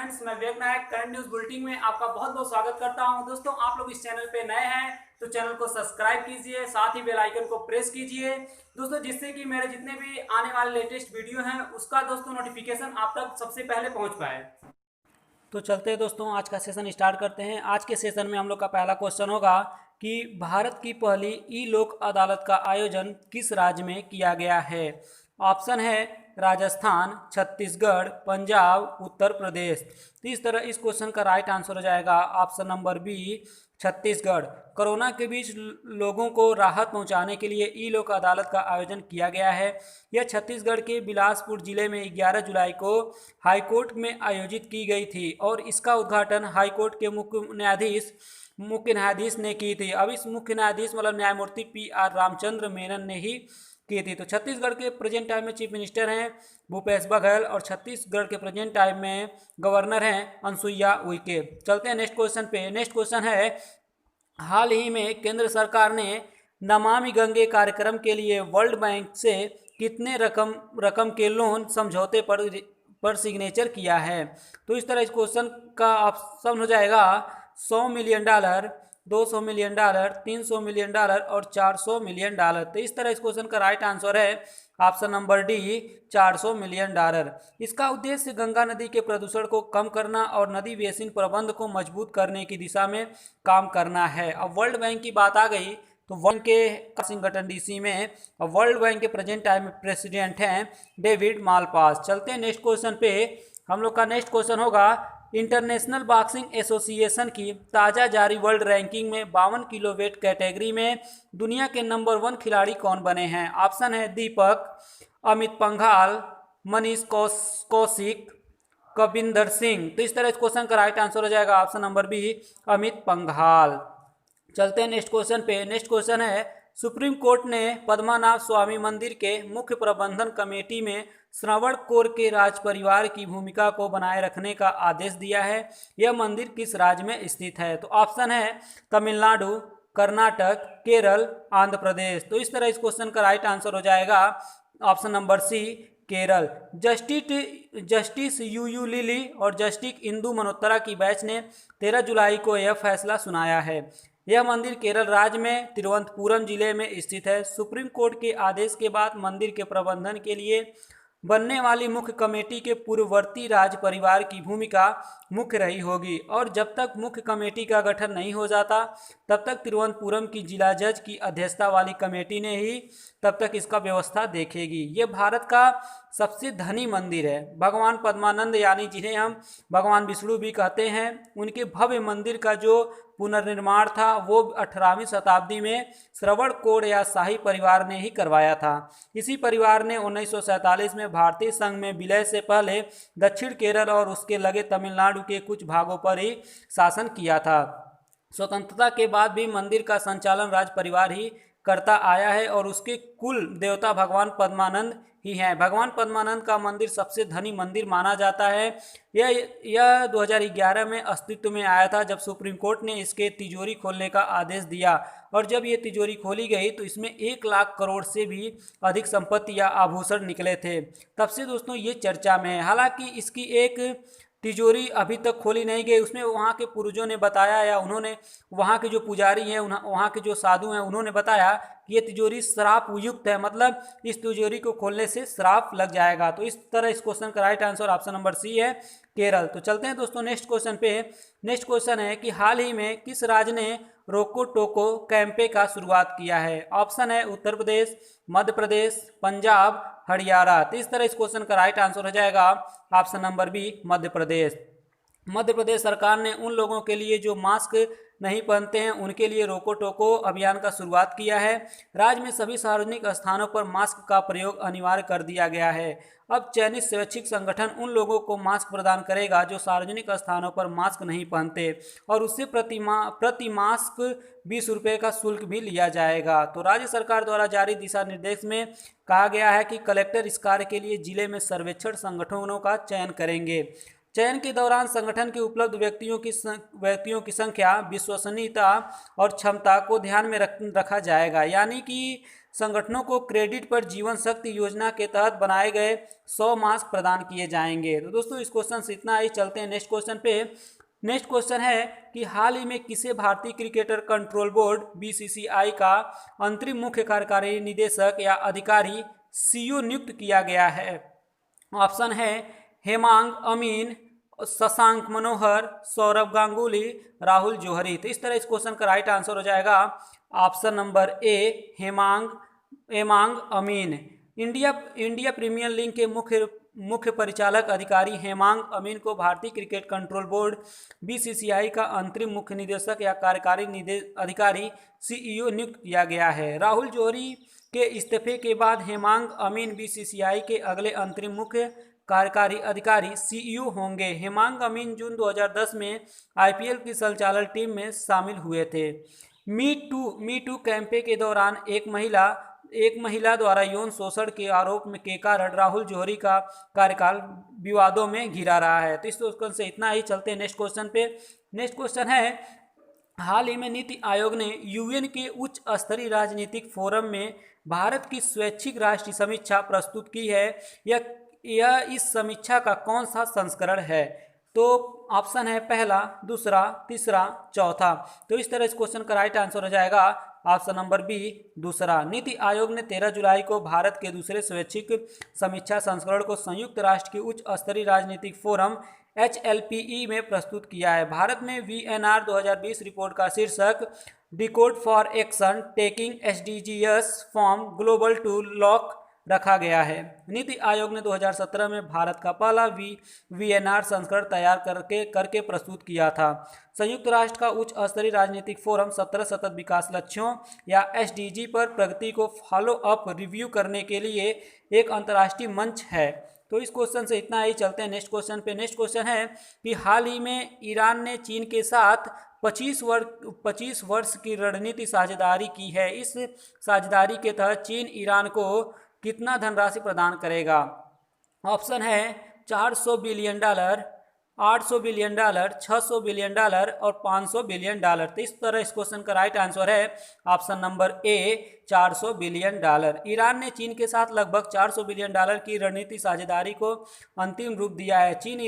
Friends, मैं विवेक नायक current news bulletin में आपका बहुत बहुत स्वागत करता हूं। दोस्तों, आप लोग इस चैनल पे नए हैं तो चैनल को सब्सक्राइब कीजिए, साथ ही बेल आइकन को प्रेस कीजिए दोस्तों, जिससे कि मेरे जितने भी आने वाले लेटेस्ट वीडियो हैं उसका दोस्तों नोटिफिकेशन आप तक सबसे पहले पहुंच पाए। तो चलते हैं दोस्तों, आज का सेशन स्टार्ट करते हैं। आज के सेशन में हम लोग का पहला क्वेश्चन होगा कि भारत की पहली ई लोक अदालत का आयोजन किस राज्य में किया गया है। ऑप्शन है राजस्थान, छत्तीसगढ़, पंजाब, उत्तर प्रदेश। तो इस तरह इस क्वेश्चन का राइट आंसर हो जाएगा option number B, Chhattisgarh. Corona के बीच लोगों को राहत पहुंचाने के लिए ई लोक अदालत का आयोजन किया गया है। यह छत्तीसगढ़ के बिलासपुर जिले में 11 जुलाई को हाईकोर्ट में आयोजित की गई थी और इसका उद्घाटन हाईकोर्ट के मुख्य न्यायाधीश ने की थी। अब इस मुख्य न्यायाधीश मतलब न्यायमूर्ति पी.आर. रामचंद्र मेनन ने ही की थी। तो छत्तीसगढ़ के प्रेजेंट टाइम में चीफ मिनिस्टर हैं भूपेश बघेल और छत्तीसगढ़ के प्रेजेंट टाइम में गवर्नर हैं अनुसुईया उइके। चलते हैं नेक्स्ट क्वेश्चन पे। नेक्स्ट क्वेश्चन है, हाल ही में केंद्र सरकार ने नमामि गंगे कार्यक्रम के लिए वर्ल्ड बैंक से कितने रकम के लोन समझौते पर सिग्नेचर किया है। तो इस तरह इस क्वेश्चन का ऑप्शन हो जाएगा 100 million dollar, 200 million dollar, 300 million dollar और 400 मिलियन डॉलर। तो इस तरह इस क्वेश्चन का राइट आंसर है option number D, 400 million dollar. इसका उद्देश्य गंगा नदी के प्रदूषण को कम करना और नदी बेसिन प्रबंध को मजबूत करने की दिशा में काम करना है। अब वर्ल्ड बैंक की बात आ गई तो वर्ल्ड के वाशिंगटन डीसी में वर्ल्ड बैंक के प्रेजेंट टाइम में प्रेसिडेंट हैं डेविड मालपास। चलते हैं नेक्स्ट क्वेश्चन पे। हम लोग का नेक्स्ट क्वेश्चन होगा, इंटरनेशनल बॉक्सिंग एसोसिएशन की ताज़ा जारी वर्ल्ड रैंकिंग में 52 किलो वेट कैटेगरी में दुनिया के नंबर 1 खिलाड़ी कौन बने हैं। ऑप्शन है दीपक, अमित पंघाल, मनीष कौशिक, कविंदर सिंह। तो इस तरह इस क्वेश्चन का राइट आंसर हो जाएगा option number B, Amit Panghal. चलते हैं नेक्स्ट क्वेश्चन पे। नेक्स्ट क्वेश्चन है, सुप्रीम कोर्ट ने पद्मनाभ स्वामी मंदिर के मुख्य प्रबंधन कमेटी में श्रवण कोर के राज परिवार की भूमिका को बनाए रखने का आदेश दिया है। यह मंदिर किस राज्य में स्थित है। तो ऑप्शन है तमिलनाडु, कर्नाटक, केरल, आंध्र प्रदेश। तो इस तरह इस क्वेश्चन का राइट आंसर हो जाएगा option number C, Kerala. Justice U लिली और जस्टिस इंदु मल्होत्रा की बेंच ने 13 जुलाई को यह फैसला सुनाया है। यह मंदिर केरल राज्य में तिरुवनंतपुरम जिले में स्थित है। सुप्रीम कोर्ट के आदेश के बाद मंदिर के प्रबंधन के लिए बनने वाली मुख्य कमेटी के पूर्ववर्ती राज परिवार की भूमिका मुख्य रही होगी और जब तक मुख्य कमेटी का गठन नहीं हो जाता तब तक तिरुवनंतपुरम की जिला जज की अध्यक्षता वाली कमेटी ने ही तब तक इसका व्यवस्था देखेगी। ये भारत का सबसे धनी मंदिर है। भगवान पद्मानंद यानी जिन्हें हम भगवान विष्णु भी कहते हैं, उनके भव्य मंदिर का जो पुनर्निर्माण था वो 18वीं शताब्दी में श्रवण कोर या शाही परिवार ने ही करवाया था। इसी परिवार ने 1947 में भारतीय संघ में विलय से पहले दक्षिण केरल और उसके लगे तमिलनाडु के कुछ भागों पर ही शासन किया था। स्वतंत्रता के बाद भी मंदिर का संचालन राज परिवार ही करता आया है और उसके कुल देवता भगवान पद्मानंद ही हैं। भगवान पद्मानंद का मंदिर सबसे धनी मंदिर माना जाता है। यह 2011 में अस्तित्व में आया था जब सुप्रीम कोर्ट ने इसके तिजोरी खोलने का आदेश दिया और जब ये तिजोरी खोली गई तो इसमें 1 लाख करोड़ से भी अधिक संपत्ति या आभूषण निकले थे। तब से दोस्तों ये चर्चा में है। हालांकि इसकी एक तिजोरी अभी तक खोली नहीं गई। उसमें वहाँ के पूर्वजों ने बताया या उन्होंने वहाँ के जो पुजारी हैं वहाँ के जो साधु हैं उन्होंने बताया कि ये तिजोरी श्राप युक्त है, मतलब इस तिजोरी को खोलने से श्राप लग जाएगा। तो इस तरह इस क्वेश्चन का right answer option number C है, केरल। तो चलते हैं दोस्तों नेक्स्ट क्वेश्चन पे। नेक्स्ट क्वेश्चन है कि हाल ही में किस राज्य ने रोको टोको कैंपे का शुरुआत किया है। ऑप्शन है उत्तर प्रदेश, मध्य प्रदेश, पंजाब, हरियाणा। तो इस तरह इस क्वेश्चन का राइट आंसर हो जाएगा option number B, Madhya Pradesh. Madhya Pradesh सरकार ने उन लोगों के लिए जो मास्क नहीं पहनते हैं उनके लिए रोको टोको अभियान का शुरुआत किया है। राज्य में सभी सार्वजनिक स्थानों पर मास्क का प्रयोग अनिवार्य कर दिया गया है। अब चयनित स्वैच्छिक संगठन उन लोगों को मास्क प्रदान करेगा जो सार्वजनिक स्थानों पर मास्क नहीं पहनते और उससे प्रति मास्क 20 रुपये का शुल्क भी लिया जाएगा। तो राज्य सरकार द्वारा जारी दिशा निर्देश में कहा गया है कि कलेक्टर इस कार्य के लिए जिले में सर्वेक्षण संगठनों का चयन करेंगे। चयन के दौरान संगठन के उपलब्ध व्यक्तियों की संख्या, विश्वसनीयता और क्षमता को ध्यान में रखा जाएगा। यानी कि संगठनों को क्रेडिट पर जीवन शक्ति योजना के तहत बनाए गए 100 मास्क प्रदान किए जाएंगे। तो दोस्तों इस क्वेश्चन से इतना ही, चलते हैं नेक्स्ट क्वेश्चन पे। नेक्स्ट क्वेश्चन है कि हाल ही में किसे भारतीय क्रिकेटर कंट्रोल बोर्ड बीसीसीआई का अंतरिम मुख्य कार्यकारी निदेशक या अधिकारी सीईओ नियुक्त किया गया है? ऑप्शन है हेमांग अमीन, शशांक मनोहर, सौरभ गांगुली, राहुल जौहरी। तो इस तरह इस क्वेश्चन का राइट आंसर हो जाएगा option number A, Hemang Amin. India premier league के मुख्य परिचालक अधिकारी हेमांग अमीन को भारतीय क्रिकेट कंट्रोल बोर्ड बीसीसीआई का अंतरिम मुख्य निदेशक या कार्यकारी अधिकारी सीईओ नियुक्त किया गया है। राहुल जौहरी के इस्तीफे के बाद हेमांग अमीन बीसीसीआई के अगले अंतरिम मुख्य कार्यकारी अधिकारी सीईओ होंगे। हेमांग अमीन जून 2010 में आईपीएल की संचालन टीम में शामिल हुए थे। मी टू कैंपेन के दौरान एक महिला द्वारा यौन शोषण के आरोप के कारण राहुल जौहरी का कार्यकाल विवादों में घिरा रहा है। तो इस क्वेश्चन से इतना ही, चलते हैं नेक्स्ट क्वेश्चन पे। नेक्स्ट क्वेश्चन है, हाल ही में नीति आयोग ने यूएन के उच्च स्तरीय राजनीतिक फोरम में भारत की स्वैच्छिक राष्ट्रीय समीक्षा प्रस्तुत की है। यह इस समीक्षा का कौन सा संस्करण है? तो ऑप्शन है पहला, दूसरा, तीसरा, चौथा। तो इस तरह इस क्वेश्चन का राइट आंसर हो जाएगा ऑप्शन नंबर बी, दूसरा। नीति आयोग ने 13 जुलाई को भारत के दूसरे स्वैच्छिक समीक्षा संस्करण को संयुक्त राष्ट्र की उच्च स्तरीय राजनीतिक फोरम HLPE में प्रस्तुत किया है। भारत में VNR 2020 रिपोर्ट का शीर्षक decode for action taking SDGs from global to local रखा गया है। नीति आयोग ने 2017 में भारत का पहला VNR संस्करण तैयार करके प्रस्तुत किया था। संयुक्त राष्ट्र का उच्च स्तरीय राजनीतिक फोरम 17 सतत विकास लक्ष्यों या SDG पर प्रगति को फॉलो अप रिव्यू करने के लिए एक अंतर्राष्ट्रीय मंच है। तो इस क्वेश्चन से इतना ही, चलते हैं नेक्स्ट क्वेश्चन पे। नेक्स्ट क्वेश्चन है कि हाल ही में ईरान ने चीन के साथ 25 वर्ष की रणनीति साझेदारी की है। इस साझेदारी के तहत चीन ईरान को कितना धनराशि प्रदान करेगा? ऑप्शन है 400 billion dollar, 800 billion dollar, 600 billion dollar और 500 बिलियन डॉलर। तो इस तरह इस क्वेश्चन का राइट आंसर है ऑप्शन नंबर ए, 400 बिलियन डॉलर। ईरान ने चीन के साथ लगभग 400 बिलियन डॉलर की रणनीतिक साझेदारी को अंतिम रूप दिया है। चीन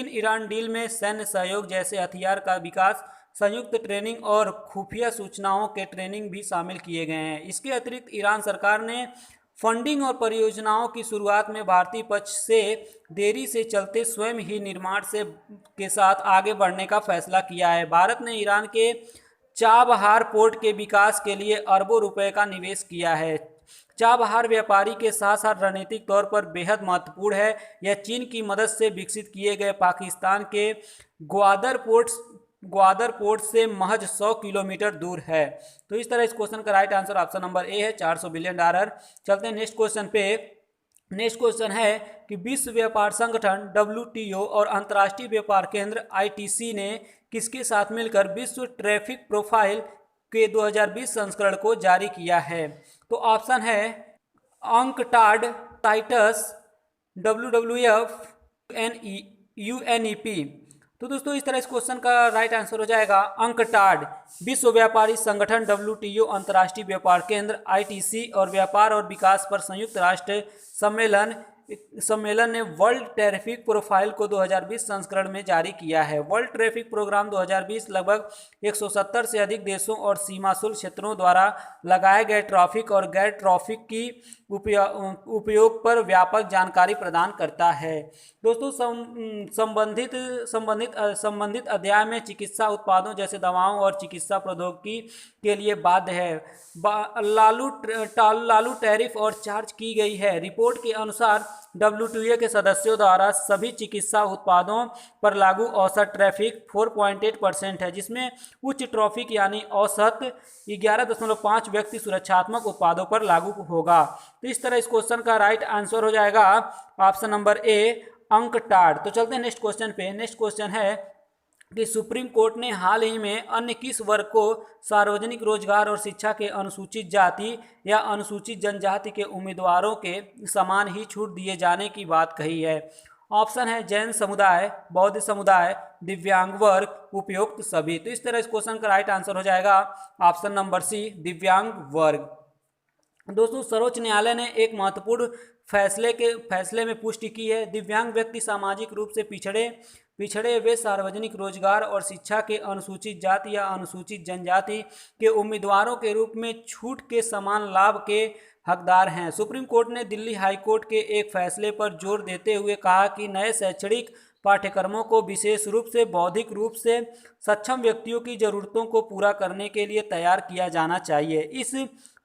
ईरान डील में सैन्य सहयोग जैसे हथियार का विकास, संयुक्त ट्रेनिंग और खुफिया सूचनाओं के ट्रेनिंग भी शामिल किए गए हैं। इसके अतिरिक्त ईरान सरकार ने फंडिंग और परियोजनाओं की शुरुआत में भारतीय पक्ष से देरी से चलते स्वयं ही निर्माण के साथ आगे बढ़ने का फैसला किया है। भारत ने ईरान के चाबहार पोर्ट के विकास के लिए अरबों रुपए का निवेश किया है। चाबहार व्यापारी के साथ साथ रणनीतिक तौर पर बेहद महत्वपूर्ण है। यह चीन की मदद से विकसित किए गए पाकिस्तान के ग्वादर पोर्ट से महज 100 किलोमीटर दूर है। तो इस तरह इस क्वेश्चन का राइट आंसर ऑप्शन नंबर ए है, 400 बिलियन डॉलर। चलते हैं नेक्स्ट क्वेश्चन पे। नेक्स्ट क्वेश्चन है कि विश्व व्यापार संगठन WTO और अंतर्राष्ट्रीय व्यापार केंद्र ITC ने किसके साथ मिलकर विश्व ट्रैफिक प्रोफाइल के 2020 संस्करण को जारी किया है? तो ऑप्शन है अंकटाड, टाइटस, WWF, UNEP। तो दोस्तों इस तरह इस क्वेश्चन का राइट आंसर हो जाएगा अंकटाड। विश्व व्यापारी संगठन WTO, अंतर्राष्ट्रीय व्यापार केंद्र ITC और व्यापार और विकास पर संयुक्त राष्ट्र सम्मेलन ने वर्ल्ड ट्रैफिक प्रोफाइल को 2020 संस्करण में जारी किया है। वर्ल्ड ट्रैफिक प्रोग्राम 2020 लगभग 170 से अधिक देशों और सीमा शुल्क क्षेत्रों द्वारा लगाए गए ट्रैफिक और गैर ट्रैफिक की उपयोग पर व्यापक जानकारी प्रदान करता है। दोस्तों संबंधित अध्याय में चिकित्सा उत्पादों जैसे दवाओं और चिकित्सा प्रौद्योगिकी के लिए बाध्य है। लालू टैरिफ और चार्ज की गई है। रिपोर्ट के अनुसार WTO के सदस्यों द्वारा सभी चिकित्सा उत्पादों पर लागू औसत ट्रैफिक 4.8% है, जिसमें उच्च ट्रैफिक यानी औसत 11.5 व्यक्ति सुरक्षात्मक उत्पादों पर लागू होगा। तो इस तरह इस क्वेश्चन का राइट आंसर हो जाएगा ऑप्शन नंबर ए, अंकटाड। तो चलते हैं नेक्स्ट क्वेश्चन पे। नेक्स्ट क्वेश्चन है कि सुप्रीम कोर्ट ने हाल ही में अन्य किस वर्ग को सार्वजनिक रोजगार और शिक्षा के अनुसूचित जाति या अनुसूचित जनजाति के उम्मीदवारों के समान ही छूट दिए जाने की बात कही है? ऑप्शन है जैन समुदाय, बौद्ध समुदाय, दिव्यांग वर्ग, उपयुक्त सभी। तो इस तरह इस क्वेश्चन का राइट आंसर हो जाएगा ऑप्शन नंबर सी, दिव्यांग वर्ग। दोस्तों सर्वोच्च न्यायालय ने एक महत्वपूर्ण फैसले में पुष्टि की है। दिव्यांग व्यक्ति सामाजिक रूप से पिछड़े वे सार्वजनिक रोजगार और शिक्षा के अनुसूचित जाति या अनुसूचित जनजाति के उम्मीदवारों के रूप में छूट के समान लाभ के हकदार हैं। सुप्रीम कोर्ट ने दिल्ली हाई कोर्ट के एक फैसले पर जोर देते हुए कहा कि नए शैक्षणिक पाठ्यक्रमों को विशेष रूप से बौद्धिक रूप से सक्षम व्यक्तियों की ज़रूरतों को पूरा करने के लिए तैयार किया जाना चाहिए। इस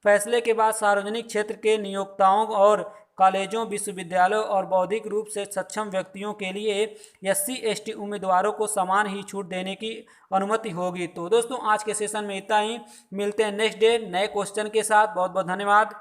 फैसले के बाद सार्वजनिक क्षेत्र के नियोक्ताओं और कॉलेजों, विश्वविद्यालयों और बौद्धिक रूप से सक्षम व्यक्तियों के लिए SC/ST उम्मीदवारों को समान ही छूट देने की अनुमति होगी। तो दोस्तों आज के सेशन में इतना ही, मिलते हैं नेक्स्ट डे नए क्वेश्चन के साथ। बहुत बहुत धन्यवाद।